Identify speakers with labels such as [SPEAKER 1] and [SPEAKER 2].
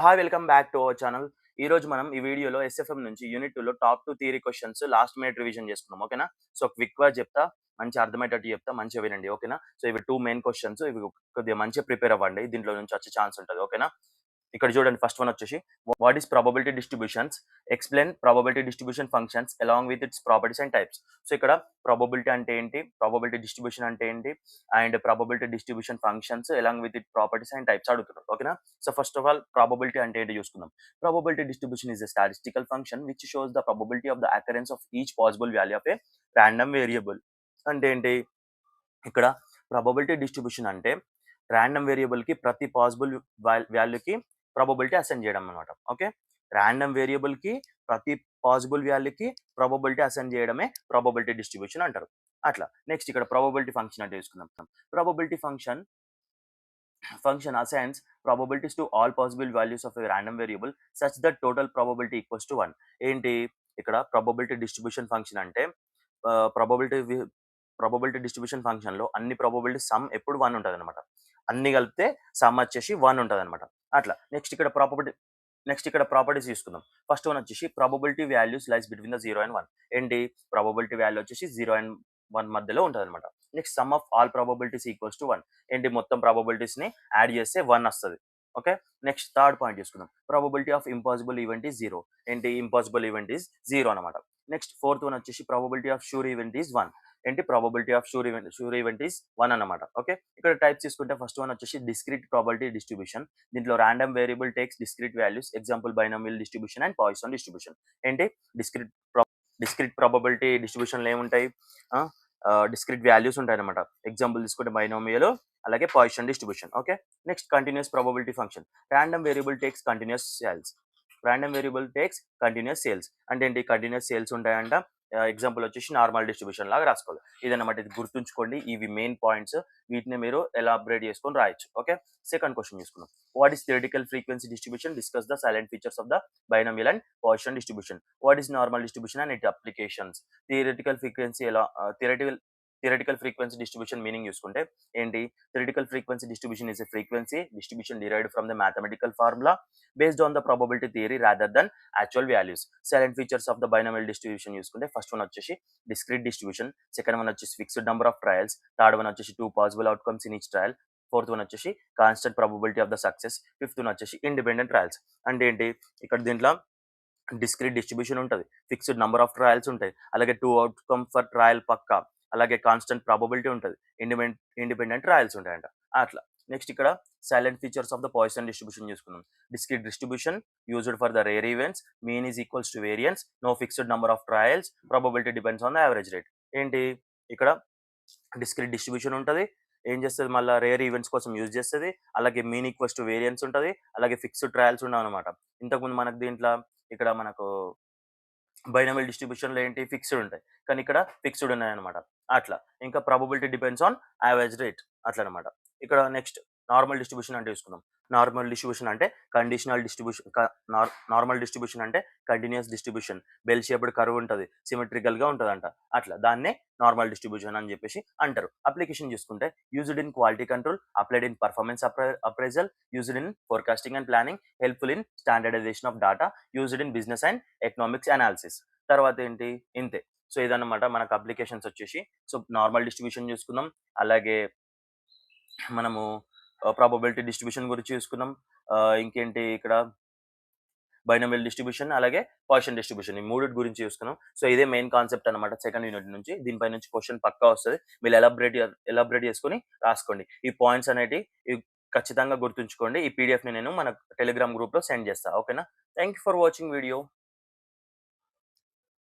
[SPEAKER 1] Hi welcome back to our channel. ఈరోజు మనం ఈ వీడియోలో ఎస్ఎఫ్ఎం నుంచి యూనిట్ 2లో top 2 theory questions last minute revision చేసుకుందాం. ఓకేనా? సో క్విక్‌గా చెప్తా. మంచిగా అర్థమయ్యేటట్టు చెప్తా. మంచిగా వినండి. ఓకేనా? సో ఇవి 2 మెయిన్ క్వెషన్స్. ఇవి కొద్దిగా మంచిగా ప్రిపేర్ అవ్వండి. దీంట్లో నుంచి వచ్చే ఛాన్స్ ఉంటది. ఓకేనా? ఇక్కడ చూడండి ఫస్ట్ వన్ వచ్చేసి what is probability distributions, explain probability distribution functions along with its properties and types. So ఇక్కడ ప్రాబబిలిటీ అంటే ఏంటి? ప్రాబబిలిటీ డిస్ట్రిబ్యూషన్ అంటే ఏంటి? And probability distribution functions along with it properties and types అడుగుతున్నారు. ఓకేనా? So first of all probability అంటే ఏంటి చూసుకుందాం. Probability distribution is a statistical function which shows the probability of the occurrence of each possible value of a random variable. అంటే ఏంటి? ఇక్కడ probability distribution అంటే random variable కి ప్రతి పాసిబుల్ వాల్యూకి ప్రాబబిలిటీ అసైన్ చేయడం అనమాట. ఓకే, రాండమ్ వేరియబుల్ కి ప్రతి పాసిబుల్ వాల్యూకి ప్రాబబిలిటీ అసైన్ చేయడమే ప్రాబబిలిటీ డిస్ట్రిబ్యూషన్ అంటారు. అట్లా నెక్స్ట్ ఇక్కడ ప్రాబబిలిటీ ఫంక్షన్ అంటే తీసుకుందాం. Probability function assigns probabilities to all possible values of a random variable such that total probability equals to 1. ఏంటి ఇక్కడ ప్రాబబిలిటీ డిస్ట్రిబ్యూషన్ ఫంక్షన్ అంటే ప్రాబబిలిటీ డిస్ట్రిబ్యూషన్ ఫంక్షన్ లో అన్ని ప్రాబబిలిటీ సమ్ ఎప్పుడు 1 ఉంటుంది అనమాట. అన్ని కలిపితే సమ్ వచ్చేసి 1 ఉంటుంది అనమాట. అట్లా నెక్స్ట్ ఇక్కడ ప్రాపర్టీస్ తీసుకుందాం. ఫస్ట్ వన్ వచ్చేసి probability values lies between the 0 and 1. ఏంటి ప్రాబబిలిటీ వాల్యూ వచ్చేసి 0 అండ్ 1 మధ్యలో ఉంటుంది అనమాట. Next some of all probabilities equals to 1. ఏంటి మొత్తం ప్రాబబిలిటీస్ ని యాడ్ చేస్తే 1 వస్తుంది. ఓకే, నెక్స్ట్ థర్డ్ పాయింట్ తీసుకుందాం. Probability of impossible event is 0. ఏంటి ఇంపాసిబుల్ ఈవెంట్ ఈస్ 0 అనమాట. నెక్స్ట్ ఫోర్త్ వన్ వచ్చేసి probability half sure event is 1. ఏంటి probability half sure event is 1 అనమాట. ఓకే, ఇక్కడ టైప్స్ తీసుకుంటే ఫస్ట్ వన్ వచ్చేసి డిస్క్రీట్ ప్రాబబిలిటీ డిస్ట్రిబ్యూషన్. దీంట్లో random variable takes discrete values, example binomial distribution and poison distribution. ఏంటి discrete probability డిస్ట్రిబ్యూషన్లో ఏముంటాయి? Discrete values ఉంటాయి అనమాట. ఎగ్జాంపుల్ తీసుకుంటే బైనామియల్ అలాగే poison distribution. Okay, next continuous probability function. Random variable takes continuous sales అంటే ఏంటి? Continuous sales ఉంటాయంట. Example వచ్చేసి నార్మల్ డిస్ట్రిబ్యూషన్ లాగా రాసుకోవాలి. ఇదన్నమాట, ఇది గుర్తుంచుకోండి. ఇవి మెయిన్ పాయింట్స్. వీటిని మీరు ఎలాబరేట్ చేసుకొని రాయొచ్చు. ఓకే, సెకండ్ క్వశ్చన్ తీసుకుందాం. What is theoretical frequency distribution? Discuss the silent features of the binomial and poison distribution. What is normal distribution and it applications? Theoretical frequency distribution meaning చూసుకుంటే ఏంటి? Theoretical frequency distribution is a frequency distribution derived from the mathematical formula based on the probability theory rather than actual values. Silent features of the binomial distribution చూసుకుంటే first one వచ్చేసి discrete distribution, second one వచ్చేసి fixed number of trials, third one వచ్చేసి 2 possible outcomes in each trial, fourth one వచ్చేసి constant probability of the success, fifth one వచ్చేసి independent trials. అంటే ఏంటి? ఇక్కడ దీంట్లో డిస్క్రీట్ డిస్ట్రిబ్యూషన్ ఉంటుంది, ఫిక్స్డ్ నంబర్ ఆఫ్ ట్రయల్స్ ఉంటాయి, అలాగే 2 అవుట్కమ్ ఫర్ ట్రయల్ పక్కా, అలాగే కాన్స్టెంట్ ప్రాబబిలిటీ ఉంటుంది, ఇండిపెండెంట్ ట్రయల్స్ ఉంటాయంట. అట్లా నెక్స్ట్ ఇక్కడ salient features of the poison distribution చూసుకున్నాం. Discrete distribution used for the rare events, mean is equals to variance, no fixed number of trials, probability depends on the average rate. ఏంటి ఇక్కడ discrete distribution ఉంటుంది, ఏం చేస్తుంది మళ్ళీ rare events కోసం use చేస్తుంది, అలాగే మీన్ ఈక్వల్స్ టు వేరియన్స్ ఉంటుంది, అలాగే ఫిక్స్డ్ ట్రయల్స్ ఉండవు అనమాట. ఇంతకుముందు మనకు దీంట్లో ఇక్కడ మనకు బైనామియల్ డిస్ట్రిబ్యూషన్లో ఏంటి? ఫిక్స్డ్ ఉంటాయి, కానీ ఇక్కడ ఫిక్స్డ్ ఉన్నాయన్నమాట. అట్లా ఇంకా probability depends on average rate అట్లా అనమాట. ఇక్కడ నెక్స్ట్ నార్మల్ డిస్ట్రిబ్యూషన్ అంటే చూసుకుందాం. నార్మల్ డిస్ట్రిబ్యూషన్ అంటే continuous distribution, bell shaped curve ఉంటుంది, సిమెట్రికల్ గా ఉంటుందంట. అట్లా దాన్నే నార్మల్ డిస్ట్రిబ్యూషన్ అని చెప్పేసి అంటారు. అప్లికేషన్ చూసుకుంటే used in quality control, applied in performance appraisal, used in forecasting and planning, helpful in standardization of data, used in business and economics analysis. తర్వాత ఏంటి? ఇంతే. సో ఇదన్నమాట మనకు అప్లికేషన్స్ వచ్చేసి. సో నార్మల్ డిస్ట్రిబ్యూషన్ చూసుకుందాం, అలాగే మనము ప్రాబబిలిటీ డిస్ట్రిబ్యూషన్ గురించి చూసుకున్నాం, ఇంకేంటి ఇక్కడ బైనామియల్ డిస్ట్రిబ్యూషన్ అలాగే పాయిసన్ డిస్ట్రిబ్యూషన్, ఈ మూడింటి గురించి చూసుకున్నాం. సో ఇదే మెయిన్ కాన్సెప్ట్ అనమాట సెకండ్ యూనిట్ నుంచి. దీనిపై నుంచి క్వశ్చన్ పక్కా వస్తుంది, మీరు ఎలాబరేట్ చేసుకొని రాసుకోండి. ఈ పాయింట్స్ అనేవి ఖచ్చితంగా గుర్తుంచుకోండి. ఈ పీడిఎఫ్ ని నేను మన టెలిగ్రామ్ గ్రూప్ లో సెండ్ చేస్తాను. ఓకేనా? Thank you for watching video.